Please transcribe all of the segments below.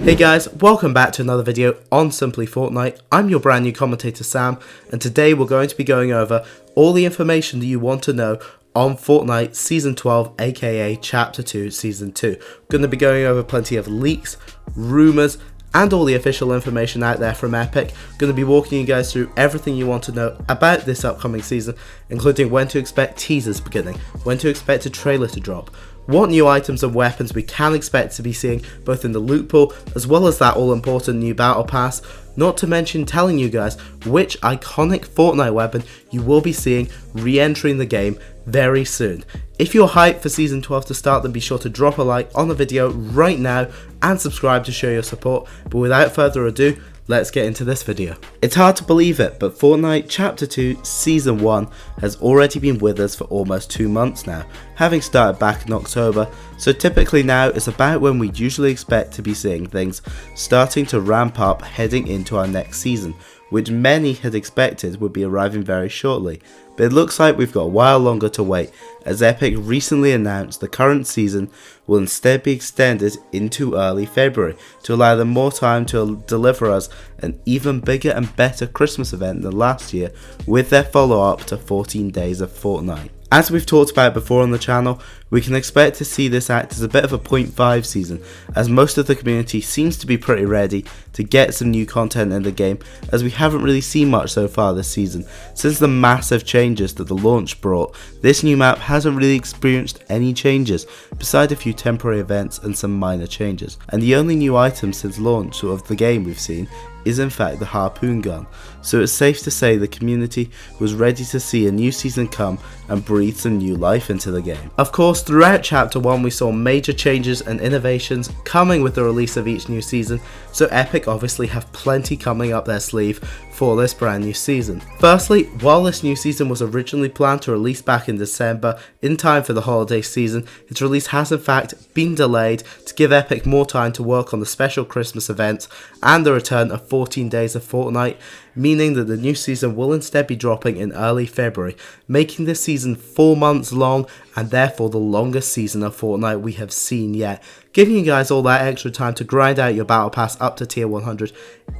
Hey guys, welcome back to another video on Simply Fortnite. I'm your brand new commentator Sam, and today we're going to be going over all the information that you want to know on Fortnite Season 12, aka Chapter 2, Season 2. We're going to be going over plenty of leaks, rumours, and all the official information out there from Epic. I'm going to be walking you guys through everything you want to know about this upcoming season, including when to expect teasers beginning, when to expect a trailer to drop, what new items and weapons we can expect to be seeing both in the loot pool as well as that all important new battle pass, not to mention telling you guys which iconic Fortnite weapon you will be seeing re-entering the game very soon. If you're hyped for Season 12 to start, then be sure to drop a like on the video right now and subscribe to show your support. But without further ado, let's get into this video. It's hard to believe it, but Fortnite Chapter 2 Season 1 has already been with us for almost 2 months now, having started back in October, so typically now is about when we usually expect to be seeing things starting to ramp up heading into our next season, which many had expected would be arriving very shortly. But it looks like we've got a while longer to wait, as Epic recently announced the current season will instead be extended into early February to allow them more time to deliver us an even bigger and better Christmas event than last year with their follow-up to 14 Days of Fortnite. As we've talked about before on the channel, we can expect to see this act as a bit of a 0.5 season, as most of the community seems to be pretty ready to get some new content in the game, as we haven't really seen much so far this season. Since the massive changes that the launch brought, this new map hasn't really experienced any changes, beside a few temporary events and some minor changes. And the only new item since launch of the game we've seen is in fact the harpoon gun, so it's safe to say the community was ready to see a new season come and breathe some new life into the game. Of course, throughout Chapter 1 we saw major changes and innovations coming with the release of each new season, so Epic obviously have plenty coming up their sleeve for this brand new season. Firstly, while this new season was originally planned to release back in December in time for the holiday season, its release has in fact been delayed to give Epic more time to work on the special Christmas events and the return of 14 Days of Fortnite, meaning that the new season will instead be dropping in early February, making this season 4 months long and therefore the longest season of Fortnite we have seen yet, giving you guys all that extra time to grind out your battle pass up to tier 100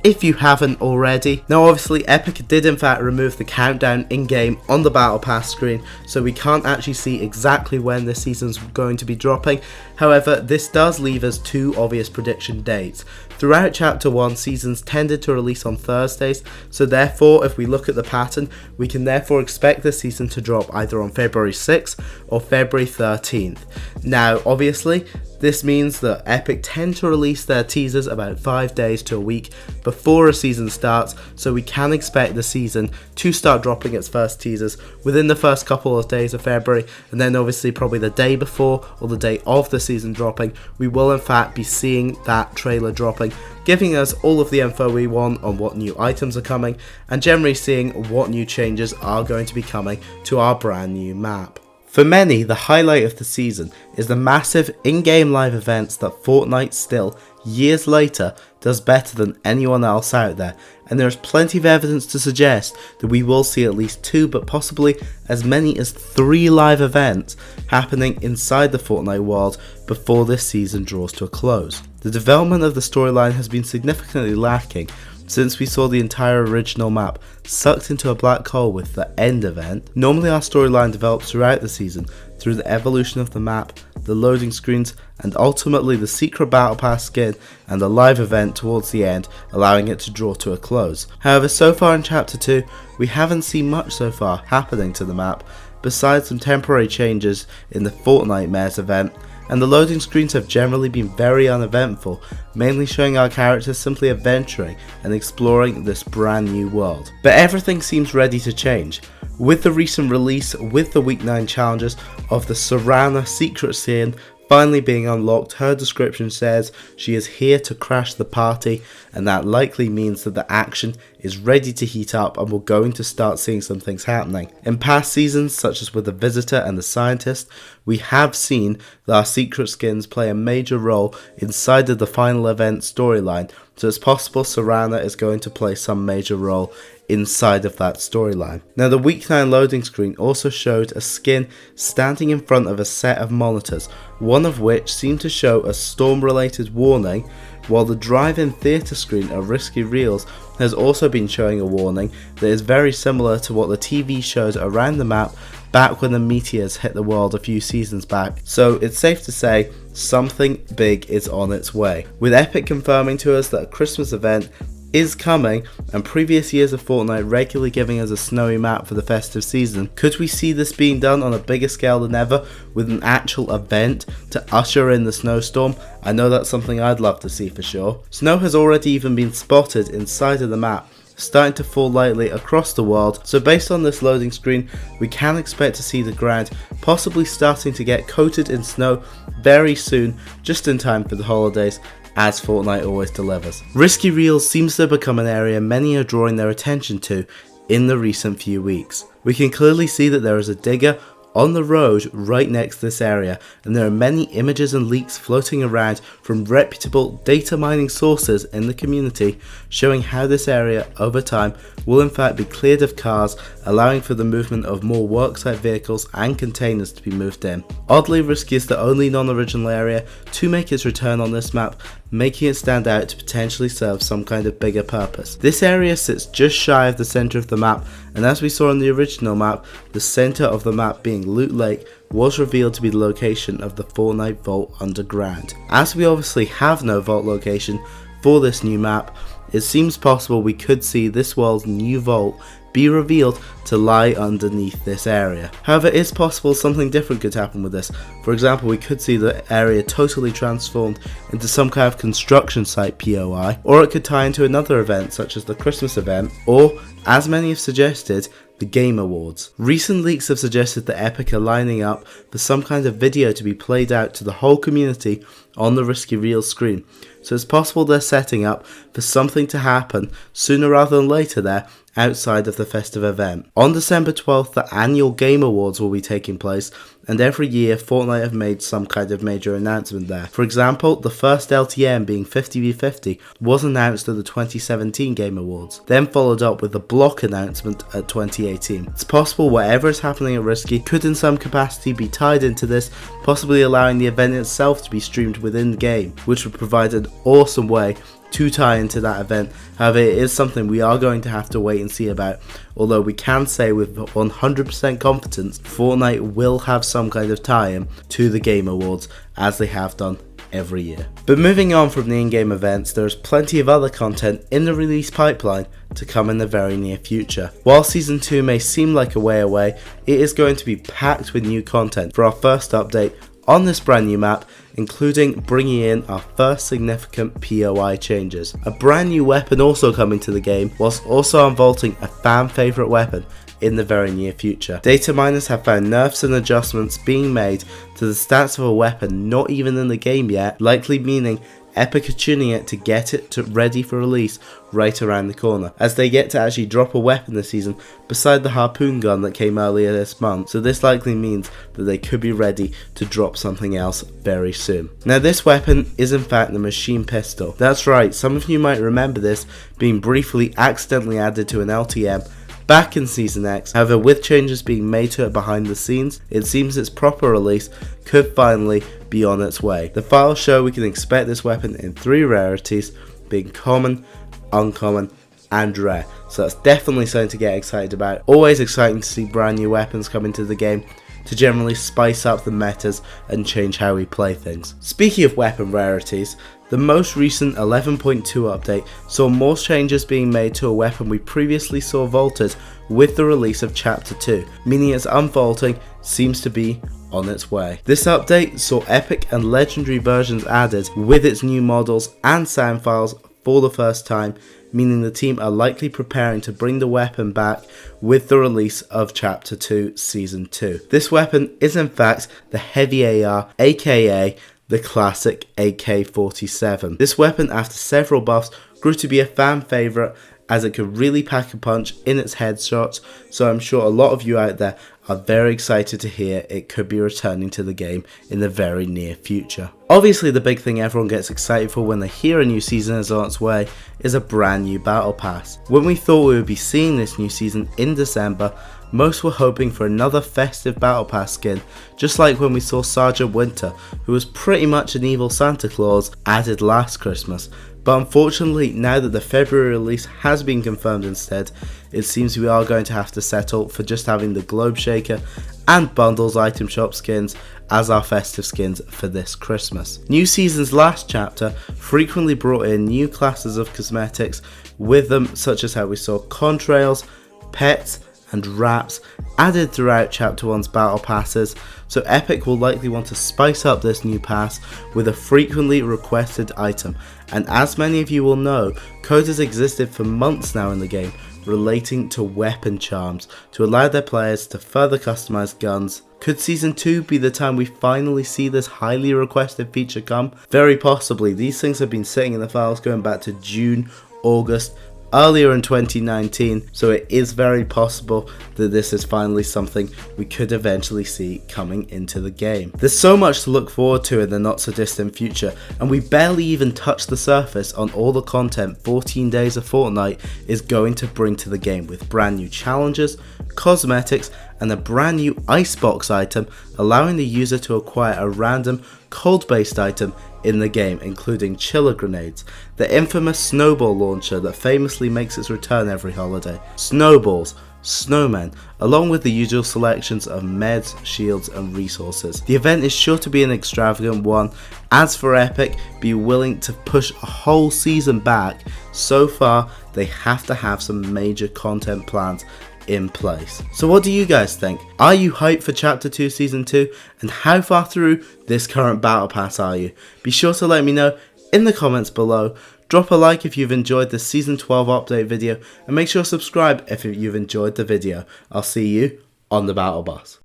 if you haven't already. Now obviously Epic did in fact remove the countdown in game on the battle pass screen, so we can't actually see exactly when this season's going to be dropping. However, this does leave us 2 obvious prediction dates. Throughout Chapter 1, seasons tended to release on Thursdays, so therefore if we look at the pattern, we can therefore expect this season to drop either on February 6th or February 13th. Now obviously, this means that Epic tend to release their teasers about 5 days to a week before a season starts, so we can expect the season to start dropping its first teasers within the first couple of days of February, and then obviously probably the day before or the day of the season dropping, we will in fact be seeing that trailer dropping, giving us all of the info we want on what new items are coming, and generally seeing what new changes are going to be coming to our brand new map. For many, the highlight of the season is the massive in-game live events that Fortnite still, years later, does better than anyone else out there, and there is plenty of evidence to suggest that we will see at least 2 but possibly as many as 3 live events happening inside the Fortnite world before this season draws to a close. The development of the storyline has been significantly lacking since we saw the entire original map sucked into a black hole with the end event. Normally our storyline develops throughout the season through the evolution of the map, the loading screens, and ultimately the secret battle pass skin and the live event towards the end, allowing it to draw to a close. However, so far in Chapter 2, we haven't seen much so far happening to the map, besides some temporary changes in the Fortnite Mares event, and the loading screens have generally been very uneventful, mainly showing our characters simply adventuring and exploring this brand new world. But everything seems ready to change. With the recent release with the Week 9 challenges of the Serana secret skin finally being unlocked, her description says she is here to crash the party, and that likely means that the action is ready to heat up and we're going to start seeing some things happening. In past seasons, such as with the Visitor and the Scientist, we have seen that our secret skins play a major role inside of the final event storyline, so it's possible Serana is going to play some major role inside of that storyline. Now the Week 9 loading screen also showed a skin standing in front of a set of monitors, one of which seemed to show a storm related warning, while the drive-in theatre screen of Risky Reels has also been showing a warning that is very similar to what the TV shows around the map back when the meteors hit the world a few seasons back, so it's safe to say something big is on its way. With Epic confirming to us that a Christmas event is coming, and previous years of Fortnite regularly giving us a snowy map for the festive season, could we see this being done on a bigger scale than ever with an actual event to usher in the snowstorm? I know that's something I'd love to see for sure. Snow has already even been spotted inside of the map, starting to fall lightly across the world, so based on this loading screen we can expect to see the ground possibly starting to get coated in snow very soon, just in time for the holidays, as Fortnite always delivers. Risky Reels seems to have become an area many are drawing their attention to in the recent few weeks. We can clearly see that there is a digger on the road right next to this area, and there are many images and leaks floating around from reputable data mining sources in the community showing how this area over time will in fact be cleared of cars, allowing for the movement of more worksite vehicles and containers to be moved in. Oddly, Risky is the only non-original area to make its return on this map, making it stand out to potentially serve some kind of bigger purpose. This area sits just shy of the centre of the map, and as we saw in the original map, the centre of the map being Loot Lake was revealed to be the location of the Fortnite Vault underground. As we obviously have no vault location for this new map, it seems possible we could see this world's new vault be revealed to lie underneath this area. However, it is possible something different could happen with this. For example, we could see the area totally transformed into some kind of construction site POI, or it could tie into another event such as the Christmas event, or, as many have suggested, the Game Awards. Recent leaks have suggested that Epic are lining up for some kind of video to be played out to the whole community on the Risky Reels screen, so it's possible they're setting up for something to happen sooner rather than later there outside of the festive event. On December 12th, the annual Game Awards will be taking place, and every year Fortnite have made some kind of major announcement there. For example, the first LTM being 50v50 was announced at the 2017 Game Awards, then followed up with the block announcement at 2018. It's possible whatever is happening at Risky could in some capacity be tied into this, possibly allowing the event itself to be streamed within the game, which would provide an awesome way to tie into that event. However, it is something we are going to have to wait and see about, although we can say with 100% confidence Fortnite will have some kind of tie-in to the Game Awards, as they have done every year. But moving on from the in-game events, there is plenty of other content in the release pipeline to come in the very near future. While Season 2 may seem like a way away, it is going to be packed with new content for our first update on this brand new map, including bringing in our first significant POI changes. A brand new weapon also coming to the game, whilst also unvaulting a fan favourite weapon in the very near future. Data miners have found nerfs and adjustments being made to the stats of a weapon not even in the game yet, likely meaning Epic are tuning it to get it ready for release right around the corner, as they get to actually drop a weapon this season beside the harpoon gun that came earlier this month, so this likely means that they could be ready to drop something else very soon. Now this weapon is in fact the machine pistol. That's right, some of you might remember this being briefly accidentally added to an LTM back in Season X. However, with changes being made to it behind the scenes, it seems its proper release could finally be on its way. The files show we can expect this weapon in 3 rarities, being common, uncommon and rare, so that's definitely something to get excited about. Always exciting to see brand new weapons come into the game to generally spice up the metas and change how we play things. Speaking of weapon rarities, the most recent 11.2 update saw more changes being made to a weapon we previously saw vaulted with the release of Chapter 2, meaning its unvaulting seems to be on its way. This update saw epic and legendary versions added with its new models and sound files for the first time, meaning the team are likely preparing to bring the weapon back with the release of Chapter 2 Season 2. This weapon is in fact the Heavy AR, aka the classic AK-47. This weapon, after several buffs, grew to be a fan favourite as it could really pack a punch in its headshots, so I'm sure a lot of you out there are very excited to hear it could be returning to the game in the very near future. Obviously, the big thing everyone gets excited for when they hear a new season is on its way is a brand new battle pass. When we thought we would be seeing this new season in December, most were hoping for another festive battle pass skin, just like when we saw Sergeant Winter, who was pretty much an evil Santa Claus, added last Christmas. But unfortunately, now that the February release has been confirmed instead, it seems we are going to have to settle for just having the Globe Shaker and Bundles item shop skins as our festive skins for this Christmas. New Season's last chapter frequently brought in new classes of cosmetics with them, such as how we saw contrails, pets, and wraps added throughout Chapter 1's battle passes, so Epic will likely want to spice up this new pass with a frequently requested item. And as many of you will know, code has existed for months now in the game relating to weapon charms to allow their players to further customize guns. Could Season 2 be the time we finally see this highly requested feature come? Very possibly. These things have been sitting in the files going back to June, August, earlier in 2019, so it is very possible that this is finally something we could eventually see coming into the game. There's so much to look forward to in the not so distant future, and we barely even touched the surface on all the content 14 Days of Fortnite is going to bring to the game, with brand new challenges, cosmetics, and a brand new icebox item allowing the user to acquire a random cold based item in the game, including chiller grenades, the infamous snowball launcher that famously makes its return every holiday, snowballs, snowmen, along with the usual selections of meds, shields and resources. The event is sure to be an extravagant one. As for Epic, be willing to push a whole season back. So far, they have to have some major content plans in place. So what do you guys think? Are you hyped for Chapter 2 Season 2? And how far through this current battle pass are you? Be sure to let me know in the comments below. Drop a like if you've enjoyed the Season 12 update video, and make sure to subscribe if you've enjoyed the video. I'll see you on the battle bus.